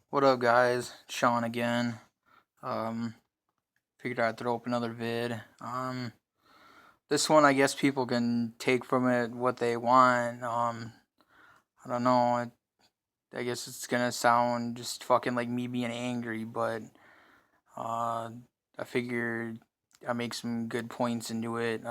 What up, guys? Sean again. Um, Figured I'd throw up another vid. This one, I guess people can take from it what they want. I don't know. I guess it's gonna sound just fucking like me being angry, but uh, I figured I make some good points into it.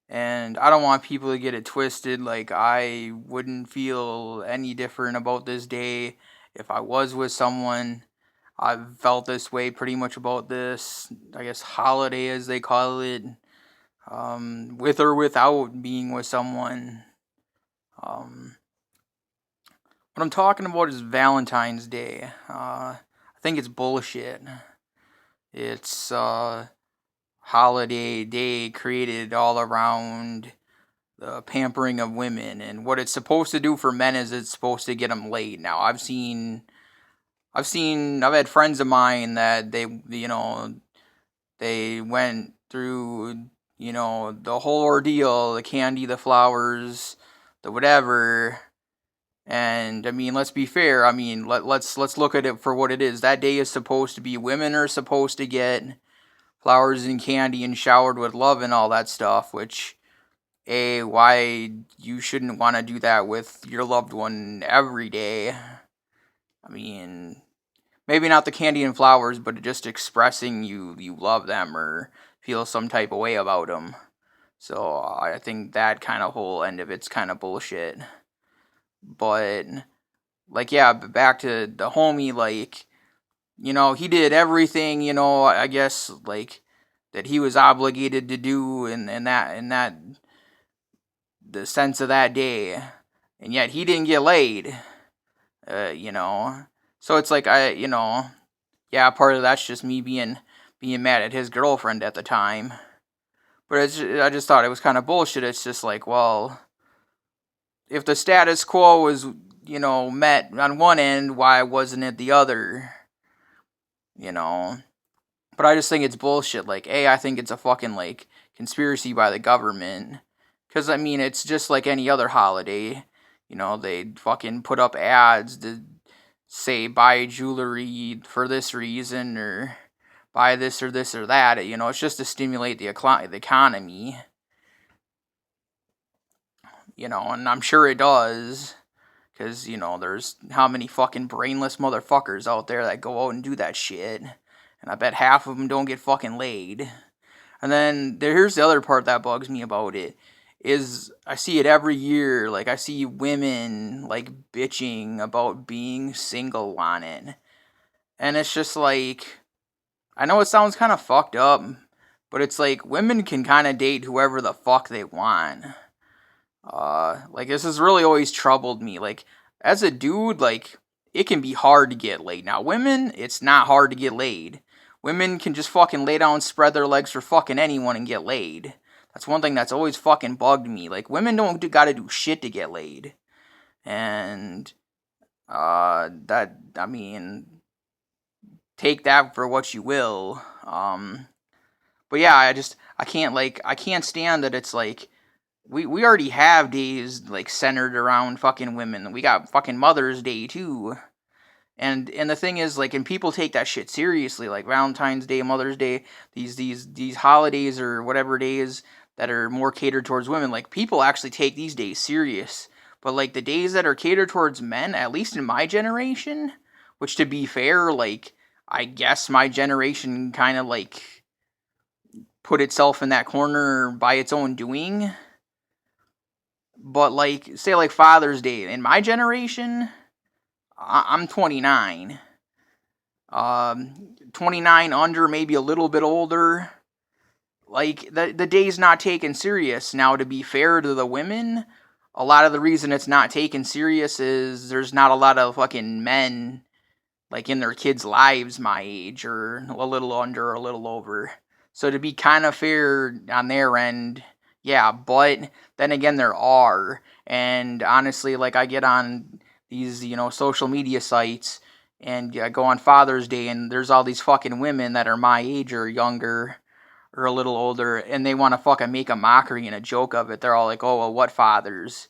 And I don't want people to get it twisted. Like, I wouldn't feel any different about this day if I was with someone. I've felt this way pretty much about this, I guess, holiday as they call it, with or without being with someone. Um, what I'm talking about is Valentine's Day. I think it's bullshit. It's holiday day created all around the pampering of women, and what it's supposed to do for men is it's supposed to get them laid. Now, I've had friends of mine that they went through, the whole ordeal, the candy, the flowers, the whatever. And I mean, let's be fair. I mean, let's look at it for what it is. That day is supposed to be women are supposed to get flowers and candy and showered with love and all that stuff, which why you shouldn't want to do that with your loved one every day. I mean, maybe not the candy and flowers, but just expressing you love them or feel some type of way about them. So I think that kind of whole end of it's kind of bullshit. But like, yeah, back to the homie. Like, he did everything. I guess like that he was obligated to do in that the sense of that day, and yet he didn't get laid. Uh, you know. So it's like yeah, part of that's just me being mad at his girlfriend at the time. But I just thought it was kind of bullshit. It's just like, well, if the status quo was, met on one end, why wasn't it the other? You know. But I just think it's bullshit. Like, I think it's a fucking like conspiracy by the government. Cause I mean, it's just like any other holiday. They fucking put up ads to say buy jewelry for this reason or buy this or that. It's just to stimulate the economy. And I'm sure it does. Because, there's how many fucking brainless motherfuckers out there that go out and do that shit. And I bet half of them don't get fucking laid. And then here's the other part that bugs me about it is I see it every year. Like, I see women like bitching about being single on it. And it's just like, I know it sounds kind of fucked up, but it's like women can kind of date whoever the fuck they want. Like, this has really always troubled me. Like, as a dude, like, it can be hard to get laid. Now, women, it's not hard to get laid. Women can just fucking lay down, spread their legs for fucking anyone and get laid. That's one thing that's always fucking bugged me. Like, women don't gotta do shit to get laid. And, I mean, take that for what you will. But yeah, I can't stand that it's like, we already have days like centered around fucking women. We got fucking Mother's Day too. And the thing is, like, and people take that shit seriously, like Valentine's Day, Mother's Day, these holidays or whatever days that are more catered towards women. Like, people actually take these days serious. But like the days that are catered towards men, at least in my generation, which to be fair, like, I guess my generation kind of like put itself in that corner by its own doing. But like, say like Father's Day in my generation, I'm 29. 29 under, maybe a little bit older. Like, the day's not taken serious. Now, to be fair to the women, a lot of the reason it's not taken serious is there's not a lot of fucking men like in their kids' lives my age or a little under or a little over. So to be kind of fair on their end, yeah, but then again there are. And honestly, like, I get on these, social media sites and I go on Father's Day and there's all these fucking women that are my age or younger or a little older and they want to fucking make a mockery and a joke of it. They're all like, "Oh, well, what fathers?"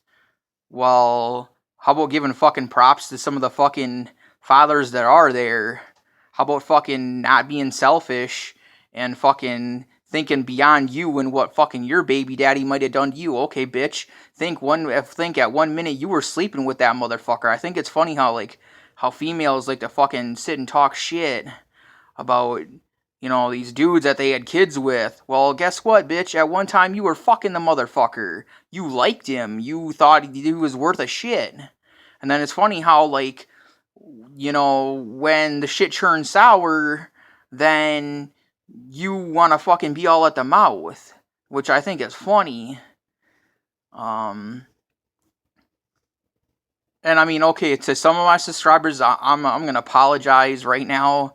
Well, how about giving fucking props to some of the fucking fathers that are there, how about fucking not being selfish and fucking thinking beyond you and what fucking your baby daddy might have done to you? Okay, bitch. Think at 1 minute you were sleeping with that motherfucker. I think it's funny how females like to fucking sit and talk shit about, these dudes that they had kids with. Well, guess what, bitch? At one time you were fucking the motherfucker. You liked him. You thought he was worth a shit. And then it's funny how, like, when the shit turns sour, then you want to fucking be all at the mouth, which I think is funny. And I mean, okay, to some of my subscribers, I'm gonna apologize right now.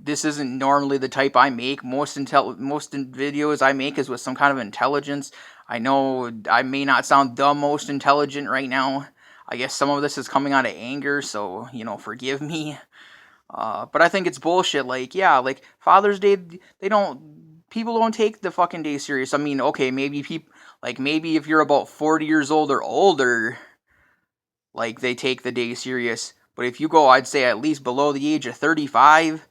This isn't normally the type I make. Most videos I make is with some kind of intelligence. I know I may not sound the most intelligent right now. I guess some of this is coming out of anger, so forgive me. But I think it's bullshit. Like, yeah, like Father's Day, people don't take the fucking day serious. I mean, okay, maybe if you're about 40 years old or older, like, they take the day serious. But if you go, I'd say at least below the age of 35,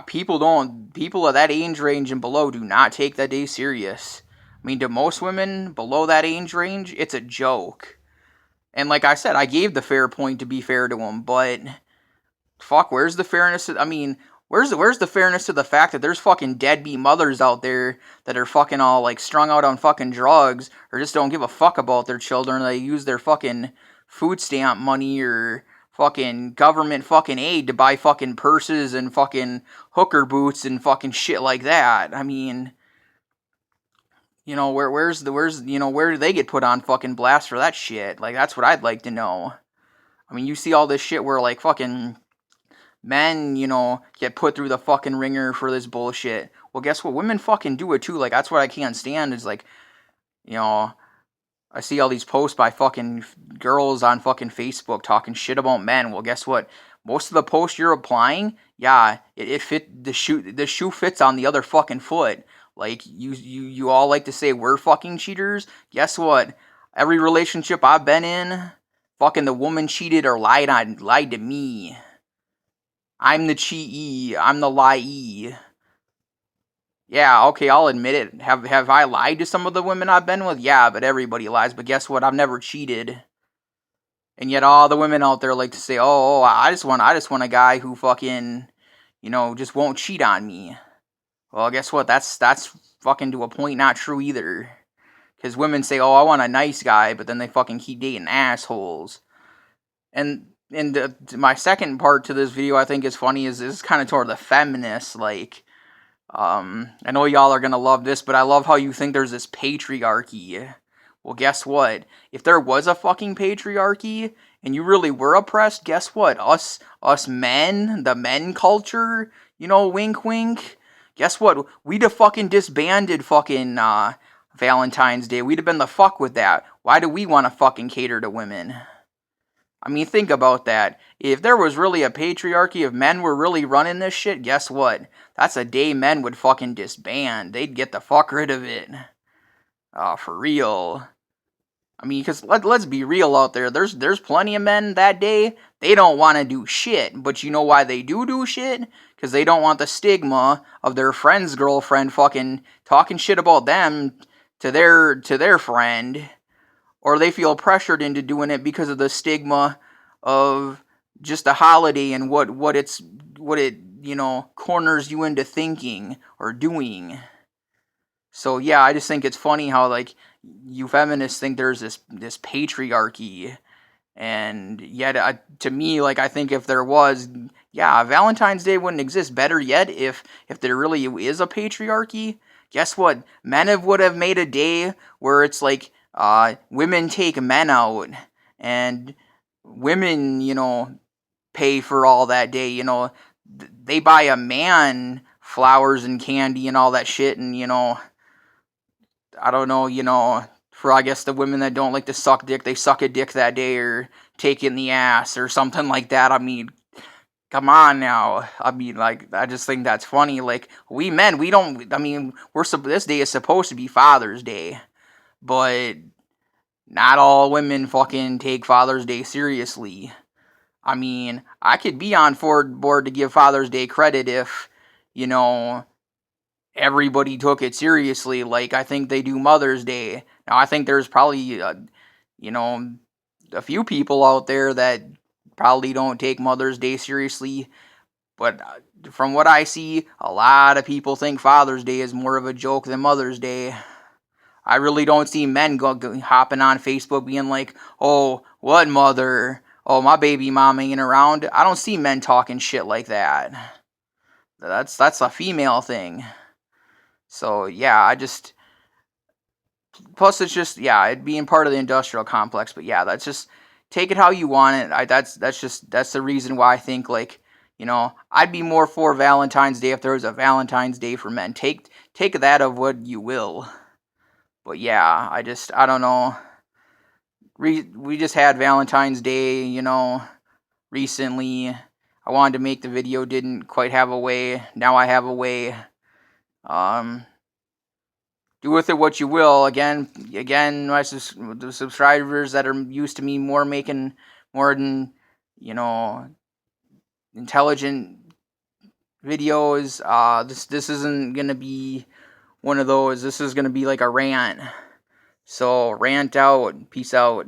people of that age range and below do not take that day serious. I mean, to most women below that age range, it's a joke. And like I said, I gave the fair point to be fair to them, but fuck, where's the fairness? I mean, where's the fairness to the fact that there's fucking deadbeat mothers out there that are fucking all like strung out on fucking drugs or just don't give a fuck about their children? They use their fucking food stamp money or fucking government fucking aid to buy fucking purses and fucking hooker boots and fucking shit like that. I mean, where do they get put on fucking blast for that shit? Like, that's what I'd like to know. I mean, you see all this shit where like fucking men, get put through the fucking ringer for this bullshit. Well, guess what? Women fucking do it too. Like, that's what I can't stand is like, I see all these posts by fucking girls on fucking Facebook talking shit about men. Well, guess what? Most of the posts you're applying, yeah, the shoe fits on the other fucking foot. Like, you all like to say we're fucking cheaters. Guess what? Every relationship I've been in, fucking the woman cheated or lied to me. I'm the cheatee. I'm the liee. Yeah, okay, I'll admit it. Have I lied to some of the women I've been with? Yeah, but everybody lies. But guess what? I've never cheated. And yet all the women out there like to say, "Oh, I just want a guy who fucking, just won't cheat on me." Well, guess what? That's fucking to a point not true either. Because women say, "Oh, I want a nice guy," but then they fucking keep dating assholes. And my second part to this video I think is funny is kind of toward the feminists. Like, I know y'all are gonna love this, but I love how you think there's this patriarchy. Well, guess what? If there was a fucking patriarchy and you really were oppressed, guess what? Us men, the men culture, wink wink. Guess what? We'd have fucking disbanded fucking Valentine's Day. We'd have been the fuck with that. Why do we want to fucking cater to women? I mean, think about that. If there was really a patriarchy, if men were really running this shit, guess what? That's a day men would fucking disband. They'd get the fuck rid of it. For real. I mean, because let's be real out there. There's plenty of men that day. They don't want to do shit. But you know why they do shit? Because they don't want the stigma of their friend's girlfriend fucking talking shit about them to their friend. Or they feel pressured into doing it because of the stigma of just a holiday and what it corners you into thinking or doing. So yeah, I just think it's funny how like you feminists think there's this patriarchy, and yet to me, like, I think if there was, yeah, Valentine's Day wouldn't exist. Better yet, if there really is a patriarchy, guess what? Men would have made a day where it's like women take men out and women, pay for all that day. They buy a man flowers and candy and all that shit, and I don't know, for I guess the women that don't like to suck dick, they suck a dick that day or take in the ass or something like that. I mean, come on now. I mean, like, I just think that's funny. Like, we men, we don't, I mean, this day is supposed to be Father's Day, but not all women fucking take Father's Day seriously. I mean, I could be on board to give Father's Day credit if, you know, everybody took it seriously, like I think they do Mother's Day. Now, I think there's probably, you know, a few people out there that probably don't take Mother's Day seriously, but from what I see, a lot of people think Father's Day is more of a joke than Mother's Day. I really don't see men hopping on Facebook being like, "Oh, what mother? Oh, my baby mom ain't around." I don't see men talking shit like that. That's a female thing. So yeah, I just plus it's just yeah, it being part of the industrial complex. But yeah, that's just take it how you want it. That's the reason why I think like I'd be more for Valentine's Day if there was a Valentine's Day for men. Take that of what you will. But yeah, I don't know. We just had Valentine's Day, recently. I wanted to make the video, didn't quite have a way. Now I have a way. Um, do with it what you will. Again, the subscribers that are used to me more making more than intelligent videos. This isn't gonna be one of those. This is gonna be like a rant. So rant out. Peace out.